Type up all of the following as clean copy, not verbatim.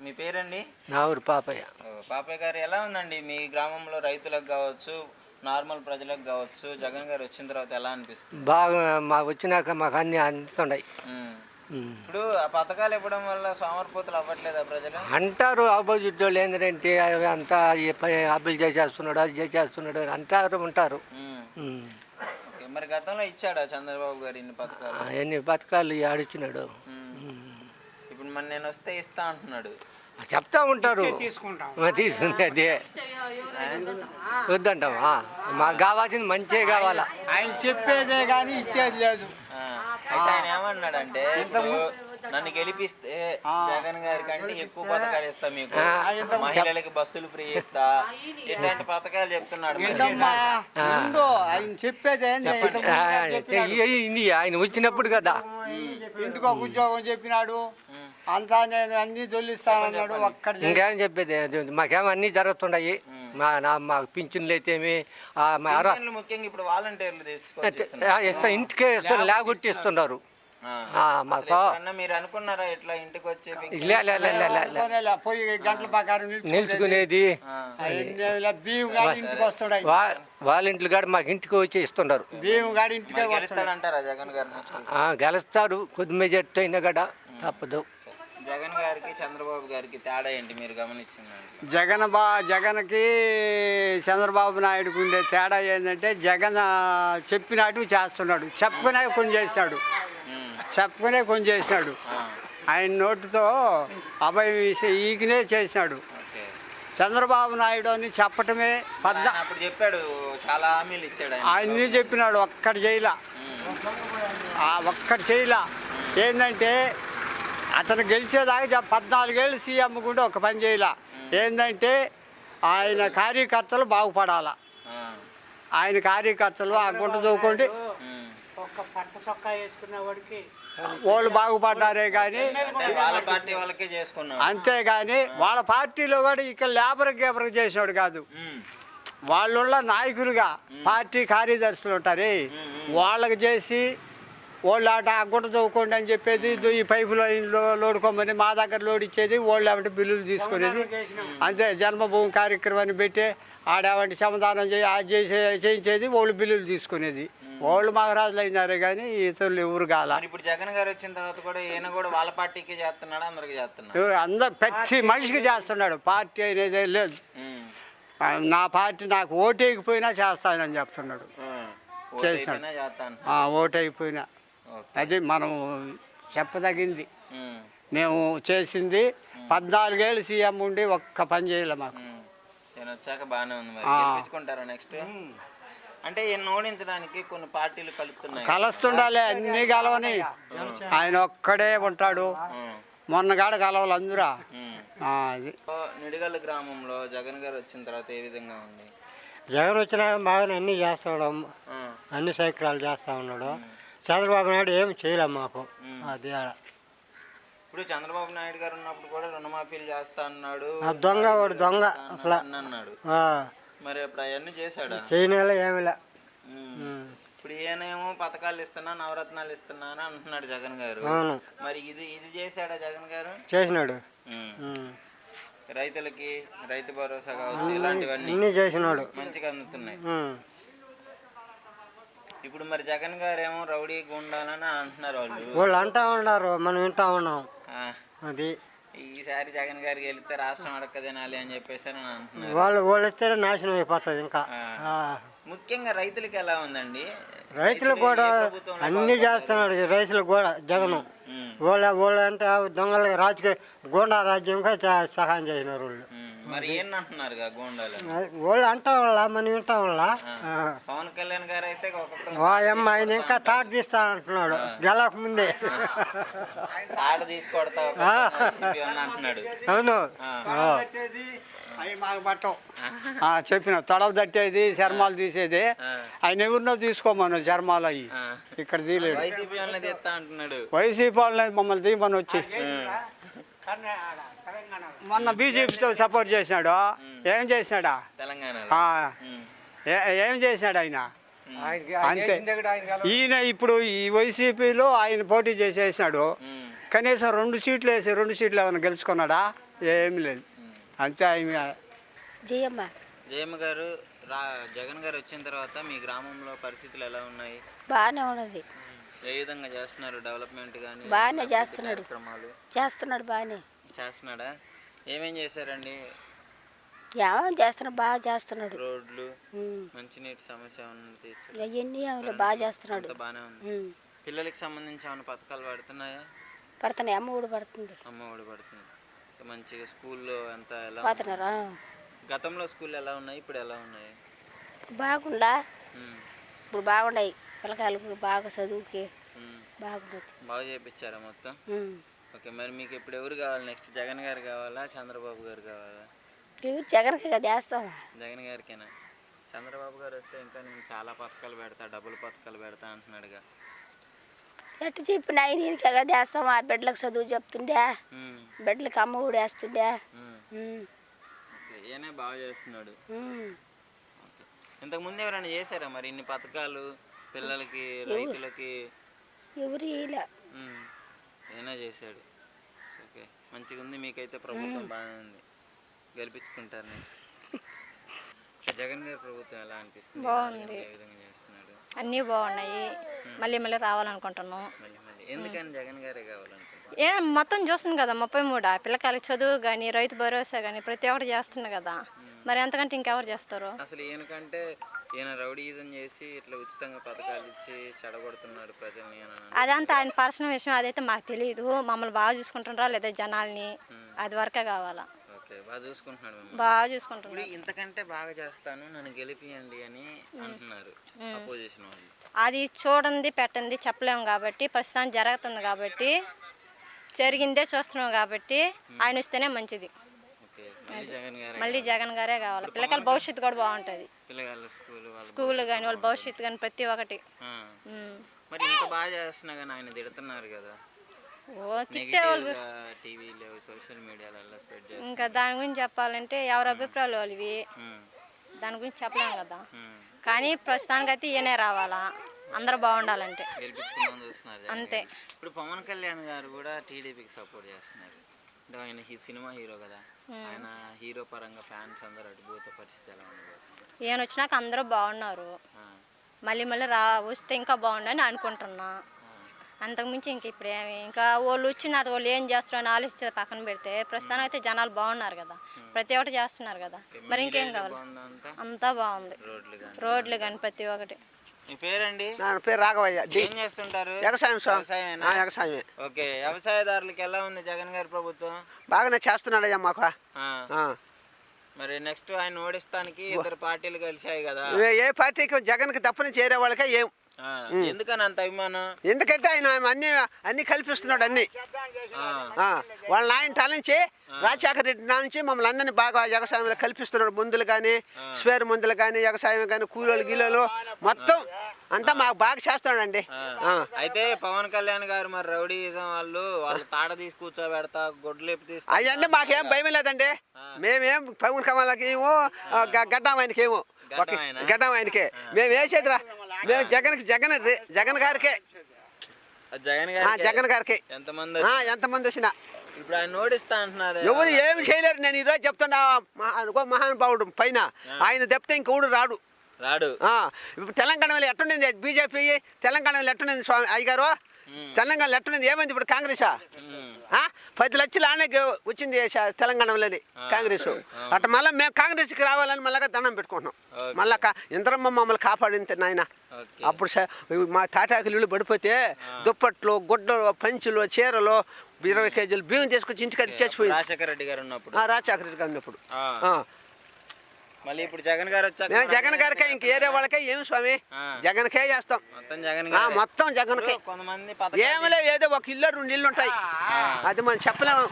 మీ పేరండి? నా ఊరు పాపయ్య. పాపయ్య గారు, ఎలా ఉందండి మీ గ్రామంలో రైతులకు కావచ్చు, నార్మల్ ప్రజలకు కావచ్చు, జగన్ గారు వచ్చిన తర్వాత ఎలా అనిపిస్తుంది? బాగా వచ్చినాక మాకు అన్ని అందుతున్నాయి. ఇప్పుడు ఆ పథకాలు ఇవ్వడం వల్ల సోమరిపోతులు అవ్వట్లేదా ప్రజలు? అంటారు ఆపోజిట్ వాళ్ళు ఏంటంటే అంతా అప్పులు చేసేస్తున్నాడు, అది చేసేస్తున్నాడు అంటారు ఉంటారు. మరి గతంలో ఇచ్చాడా చంద్రబాబు గారు ఇన్ని పథకాలు? ఎన్ని పథకాలు ఆడిచ్చినాడు. ఇప్పుడు మరి నేను వస్తే ఇస్తా అంటున్నాడు. చెప్తా ఉంటారు, తీసుకునేది వద్దంటావా? మాకు కావాల్సింది మంచిగా కావాలా. ఆయన చెప్పేదే కానీ ఇచ్చేది లేదు. అయితే ఆయన ఏమన్నాడంటే, నన్ను గెలిపిస్తే జగన్ గారి కంటే ఎక్కువ పథకాలు ఇస్తా, మీకు మహిళలకి బస్సులు ఫ్రీ ఇస్తా, ఇట్లాంటి పథకాలు చెప్తున్నాడు. ఆయన చెప్పేది ఆయన వచ్చినప్పుడు కదా ఇంటికి ఒక ఉద్యోగం చెప్పినాడు, అంతా నేను అన్ని తొలిస్తానన్నాడు. ఒక్కడ ఇంకేం చెప్పేది, మాకేమో అన్నీ జరుగుతున్నాయి. మాకు పింఛన్లు అయితేమి ముఖ్యంగా ఇప్పుడు వాలంటీర్లు ఇస్తా, ఇంటికే ఇస్తారు, లేకొట్టి ఇస్తున్నారు. మీరు అనుకున్నారా ఇట్లా ఇంటికి వచ్చి పోయి గంటల ప్రకారం నిల్చుకునేది? ఇంటికి వస్తాడు వాళ్ళ ఇంట్లో కాడ మాకు ఇంటికి వచ్చి ఇస్తున్నారు. బియ్యం గాడి ఇంటికి వస్తాడంటారా జగన్ గారు? గెలుస్తారు, కొద్ది మెజార్టీ అయినా కూడా తప్పదు. జగన్ గారికి చంద్రబాబు గారికి తేడా ఏంటి మీరు గమనించింది? జగన్కి చంద్రబాబు నాయుడుకి ఉండే తేడా ఏంటంటే, జగన్ చెప్పినట్టు చేస్తున్నాడు, చెప్పుకునే కొన్ని చేశాడు, చెప్పుకునే కొన్ని చేశాడు. ఆయన నోటితో అభయం ఈకినే చేశాడు. చంద్రబాబు నాయుడు అని చెప్పటమే చెప్పాడు, చాలా హామీలు ఇచ్చాడు, ఆయన్ని చెప్పినాడు, ఒక్కటి చేయలా, ఒక్కటి చేయలా. ఏంటంటే అతను గెలిచేదాకా 14 ఏళ్ళు సీఎం కూడా ఒక పని చేయాల. ఏంటంటే ఆయన కార్యకర్తలు బాగుపడాలా, ఆయన కార్యకర్తలు ఆ గుంట దూకోండి వాళ్ళు బాగుపడ్డారే కానీ, అంతేగాని వాళ్ళ పార్టీలో కూడా ఇక్కడ లేబర్ చేసినాడు కాదు. వాళ్ళ నాయకులుగా పార్టీ కార్యదర్శులు ఉంటారు, వాళ్ళకి చేసి వాళ్ళు ఆట ఆ గుంట చదువుకోండి అని చెప్పేది, ఈ పైపు లైన్లో లోడుకోమని మా దగ్గర లోడ్ ఇచ్చేది, వాళ్ళు ఏమంటే బిల్లులు తీసుకునేది. అంతే, జన్మభూమి కార్యక్రమాన్ని పెట్టి ఆడేవంటి సమాధానం చేయించేది, వాళ్ళు బిల్లులు తీసుకునేది. వాళ్ళు మహారాజులు అయినారే కానీ ఇతరులు ఎవరు కాల. ఇప్పుడు జగన్ గారు వచ్చిన తర్వాత కూడా ఈయన కూడా వాళ్ళ పార్టీకి చేస్తున్నాడు, అందరికి చేస్తున్నాడు, అందరు ప్రతి మనిషికి చేస్తున్నాడు. పార్టీ అనేది లేదు, నా పార్టీ నాకు ఓటేకపోయినా చేస్తానని చెప్తున్నాడు. చేస్తాను, ఓటైపోయినా. అది మనం చెప్పదగింది. మేము చేసింది 14 ఏళ్ళు సీఎం ఉండి ఒక్క పని చేయలే మాకు. నేను వచ్చాక బాగానే ఉంది. గెలిపించుకుంటారా నెక్స్ట్? అంటే ఈయన ఓడించడానికి కొన్ని పార్టీలు కలుస్తుండాలి, అన్ని కలవని. ఆయన ఒక్కడే ఉంటాడు, మొన్నగాడ కలవాలి అందరూ. నిడిగల్ గ్రామంలో జగన్ గారు వచ్చిన తర్వాత ఏ విధంగా ఉంది? జగన్ వచ్చినాక బాగానే అన్నీ చేస్తాడు, అన్ని సైక్రాలు చేస్తా ఉన్నాడు. చంద్రబాబు నాయుడు ఏమి చేయలే మాకు. అది ఇప్పుడు చంద్రబాబు నాయుడు గారు ఉన్నప్పుడు కూడా రుణమాఫీలు చేస్తా అన్నాడు. దొంగ వాడు దొంగ అసలు అన్నాడు. మరి ఇప్పుడు అవన్నీ చేశాడు? చేయనేలా ఏమిలే. ఇప్పుడు ఈయనేమో పథకాలు ఇస్తున్నా, నవరత్నాలు ఇస్తున్నా అని అంటున్నాడు జగన్ గారు. మరి ఇది చేశాడా జగన్ గారు? చేసినాడు. రైతులకి రైతు భరోసా కావచ్చు, ఇలాంటివన్నీ చేసినాడు, మంచిగా అందుతున్నాయి. ఇప్పుడు మరి జగన్ గారు ఏమో రౌడీ గుండాలని అంటున్నారు వాళ్ళు అంటా ఉన్నారు, మనం వింటా ఉన్నాం. అది ఈసారి జగన్ గారికి వెళ్తే రాష్ట్రం అడక్క తినాలి అని చెప్పేసి అంటున్నారు. వాళ్ళు ఇస్తేనే నాశనం అయిపోతుంది. ఇంకా ముఖ్యంగా రైతులకి ఎలా ఉందండి? రైతులు కూడా అన్ని చేస్తున్నాడు రైతులకు కూడా జగన్. వాళ్ళు అంటే దొంగలకి రాజకీయ గోండా రాజ్యంగా సహాయం చేసినారు వాళ్ళు. మరి ఏంటంటున్నారు వాళ్ళు అంటా వాళ్ళ, మనం వింటా వాళ్ళ. పవన్ కళ్యాణ్ గారు అయితే ఆయన ఇంకా తాట తీస్తానంటున్నాడు, గెలక ముందే తాట తీసుకొడతా అంటున్నాడు. అవును, అవి మాకు పట్టం. చెప్పిన తొడవ తట్టేది, చర్మాలు తీసేది, ఆయన ఎవరినో తీసుకోమను చర్మాలు అవి. ఇక్కడ తీయలేడు, వైసీపీ వాళ్ళని మమ్మల్ని తీయమని వచ్చి. మొన్న బీజేపీతో సపోర్ట్ చేసినాడు, ఏం చేసినాడా? ఏం చేసినాడు ఆయన? అంతే. ఈయన ఇప్పుడు ఈ వైసీపీలో ఆయన పోటీ చేసేసినాడు, కనీసం 2 సీట్లు వేసి 2 సీట్లు ఏమైనా గెలుచుకున్నాడా? ఏమి లేదు. అంతే ఆయన. జయమ్మ గారు, జగన్ గారు వచ్చిన తర్వాత మీ గ్రామంలో పరిస్థితులు ఎలా ఉన్నాయి? బాగానే ఉన్నది. ఏ విధంగా చేస్తున్నారు? డెవలప్మెంట్ కానీ బాగానే చేస్తున్నాడు. బాగానే చేస్తున్నాడా? ఏమేం చేశారండి? ఏమేమి చేస్తున్నాడు? బాగా చేస్తున్నాడు. రోడ్లు, మంచినీటి సమస్య తీర్చాడు. అవన్నీ బాగా చేస్తున్నాడు. బాగానే ఉంది. పిల్లలకి సంబంధించి ఏమైనా పథకాలు పడుతున్నాయా? పడుతున్నాయి. అమ్మ ఒడి పడుతుంది. మంచిగా స్కూల్లో అంతా ఎలా పోతున్నారా? గతంలో స్కూల్ ఎలా ఉన్నాయి, ఇప్పుడు ఎలా ఉన్నాయి? బాగుండా. ఇప్పుడు బాగున్నాయి. పిల్లకాయలు బాగా చదువుకి బాగుంటుంది. బాగా చేయించారా మొత్తం? ఓకే. మరి మీకు ఇప్పుడు ఎవరు కావాలి? నెక్స్ట్ జగన్ గారు కావాలా, చంద్రబాబు గారు కావాలా? జగన్కి కదా వేస్తాం. జగన్ గారికేనా? చంద్రబాబు గారు వస్తే ఇంకా నేను చాలా పథకాలు పెడతా, డబ్బులు పథకాలు పెడతా అంటున్నాడుగా. ఎట్టు చెప్పిన ఆయన కదా వేస్తాం. ఆ బిడ్డలకు చదువు చెప్తుండే, బిడ్డలకు అమ్మ కూడా వేస్తుండే. ఈయనే బాగా చేస్తున్నాడు. ఇంతకు ముందు ఎవరైనా చేశారా మరి ఇన్ని పథకాలు పిల్లలకి, రైతులకి? ఎవరు ఇలా ఏనా చేశాడు. ఓకే, మంచిగా ఉంది. మీకైతే ప్రభుత్వం బాగానే ఉంది. గెలిపించుకుంటారు. జగన్ గారి ప్రభుత్వం ఎలా అనిపిస్తుంది? బాగుంది. ఏ విధంగా చేస్తున్నాడు? అన్నీ బాగున్నాయి. మళ్ళీ మళ్ళీ రావాలనుకుంటున్నాను. ఎందుకని జగన్ గారే కావాలనుకుంటున్నాను? మొత్తం చూస్తుంది కదా 33 పిల్లకాయలకి చదువు కానీ, రైతు భరోసా కానీ ప్రతి ఒక్కటి చేస్తుంది కదా. మరి ఎంతకంటే ఇంకెవరు చేస్తారు? అసలు ఈయనకంటే ఈయన రౌడీజం చేసి ఇట్లా ఉచితంగా పథకాలు ఇచ్చి చెడగొడుతున్నాడు ప్రజల్ని. అదంతా ఆయన పర్సనల్ విషయం. అదైతే మాకు తెలియదు. మమ్మల్ని బాగా చూసుకుంటున్నారా లేదా జనాల్ని, అది వరకే కావాలా. బాగా చూసుకుంటున్నాడు. బాగా చూసుకుంటున్నాడు. ఇంతకంటే బాగా చేస్తాను, నన్ను గెలిపియండి అని అంటున్నారు అపోజిషన్ వాళ్ళు. అది చూడండి పెట్టండి చెప్పలేము కాబట్టి, ప్రస్తుతానికి జరుగుతుంది కాబట్టి, జరిగిందే చూస్తున్నాం కాబట్టి ఆయన వస్తేనే మంచిది. మళ్ళీ జగన్ గారే కావాలి. పిల్లకాయల భవిష్యత్తు కూడా బాగుంటుంది. స్కూల్ కానీ వాళ్ళ భవిష్యత్తు కానీ ప్రతి ఒక్కటి. మరి ఇంత బాగా చేస్తున్నా కానీ ఆయన తిడుతున్నారు కదా. తిట్టేవాళ్ళు టీవీలో, సోషల్ మీడియాలో స్ప్రెడ్ చేస్తారు. ఇంకా దాని గురించి చెప్పాలంటే ఎవరి అభిప్రాయాలు వాళ్ళవి, దాని గురించి చెప్పలేము కదా. కానీ ప్రస్తుతానికైతే ఈయనే రావాలా, అందరూ బాగుండాలంటే అంతే. ఇప్పుడు పవన్ కళ్యాణ్ గారు కూడా టీడీపీకి సపోర్ట్ చేస్తున్నారు. అంటే ఆయన సినిమా హీరో కదా, ఆయన హీరో పరంగా ఫ్యాన్స్ అందరూ అడిపోతే పరిస్థితి ఎలా ఉండబోతుంది? ఈయన వచ్చినాక అందరూ బాగున్నారు. మళ్ళీ మళ్ళీ వస్తే ఇంకా బాగుండని అనుకుంటున్నా. అంతకుమించి ఇంక ఇప్పుడు ఏమి, ఇంకా వాళ్ళు వచ్చినారు, వాళ్ళు ఏం చేస్తారని ఆలోచించే పక్కన పెడితే ప్రస్తుతానికి అయితే జనాలు బాగున్నారు కదా, ప్రతి ఒక్కటి చేస్తున్నారు కదా. మరి ఇంకేం కావాలి? అంతా బాగుంది. రోడ్లు కానీ ప్రతి ఒక్కటి. మీ పేరండి? నా పేరు రాఘవయ్య. ఏం చేస్తుంటారు? వ్యవసాయమే. ఓకే, వ్యవసాయదారులకి ఎలా ఉంది జగన్ గారి ప్రభుత్వం? బాగానే చేస్తున్నాడయ్యా మాకు. మరి నెక్స్ట్ ఆయన ఓడిస్తానికి ఇద్దరు పార్టీలు కలిసాయి కదా. ఏ పార్టీకి జగన్కి తప్పని చేరే వాళ్ళకే ఏం. ఎందుకని అంత అభిమానం? ఎందుకంటే ఆయన అన్ని కల్పిస్తున్నాడు. అన్ని వాళ్ళ నాయన నుంచి రాజశేఖర రెడ్డి నుంచి మమ్మల్ని అందరినీ బాగా వ్యవసాయంలో కల్పిస్తున్నాడు. మందులు కానీ, స్పేర్ మందులు కానీ, వ్యవసాయం కానీ, కూలీలు గీలోలు మొత్తం అంతా మాకు బాగా చేస్తున్నాడండి. అయితే పవన్ కళ్యాణ్ గారు మరి రౌడీజం వాళ్ళు తాడ తీసి కూర్చోబెడతా, గొడ్లేపు తీసి అవన్నీ మాకేం భయం లేదండి. మేమేం పవన్ కమలకి ఏమో, గడ్డామాయనకి ఏమో, గడ్డామాయనకే మేము వేసేదిరా. మేము జగన్ గారికే ఎంతమంది వచ్చినా ఇప్పుడు ఆయన ఓడిస్తా అంటున్నారు. ఎవరు ఏమి చేయలేరు. నేను ఈరోజు చెప్తున్నా, మహానుభావుడు పైన ఆయన తప్పితే ఇంకొడు రాడు. ఇప్పుడు తెలంగాణలో ఎట్టుండింది బీజేపీ, తెలంగాణలో ఎట్టుండింది స్వామి అయ్యగారు? తెలంగాణలో ఎట్టుండింది? ఏమైంది ఇప్పుడు? కాంగ్రెసా 10 లక్షలు ఆనే వచ్చింది తెలంగాణలోని కాంగ్రెస్. అట్లా మళ్ళీ మేము కాంగ్రెస్కి రావాలని మళ్ళీ దండం పెట్టుకుంటున్నాం. మళ్ళా ఇంద్రమ్మ మమ్మల్ని కాపాడింది నాయన. అప్పుడు మా తాటాకులు పడిపోతే దుప్పట్లు, గుడ్డలు, పంచులు, చీరలు 20 కేజీలు బియ్యం తీసుకొచ్చి ఇంటికి చేసిపోయింది రాజశేఖర రెడ్డి గారు ఉన్నప్పుడు. మళ్ళీ ఇప్పుడు జగన్ గారు వచ్చాక మేము జగన్ గారికే, ఇంక ఏరే వాళ్ళకే ఏమి స్వామి, జగన్కే చేస్తాం. మొత్తం జగన్కే. ఏమిలే, ఏదో ఒక ఇల్లు 2 ఇల్లు ఉంటాయి, అది మనం చెప్పలేము.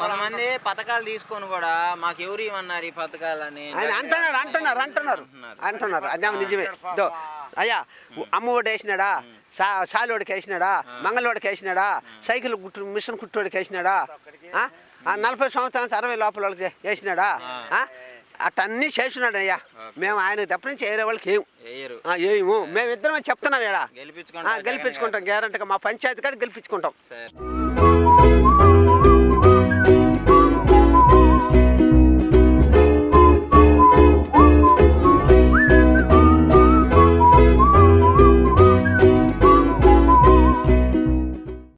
కొంతమంది పథకాలు తీసుకొని కూడా మాకు ఎవరు ఇవ్వన్నారు ఈ పథకాలని ఆయన అంటున్నారు. అదే నిజమే. అయ్యా, అమ్మఒడి వేసినాడా, సాలోడికి వేసినాడా, మంగళోడికి వేసినాడా, సైకిల్ మిషన్ కుట్టోడికి వేసినాడా, 40 సంవత్సరాలు 60 లోపల వాళ్ళకి వేసినాడా, అటన్నీ చేస్తున్నాడు అయ్యా. మేము ఆయనకు తప్ప నుంచి వేరే వాళ్ళకి ఏము. మేమిద్దరం చెప్తున్నాం. గెలిపించుకుంటాం గ్యారంటీగా. మా పంచాయతీ కాడ గెలిపించుకుంటాం. ధన్యవాదాలు.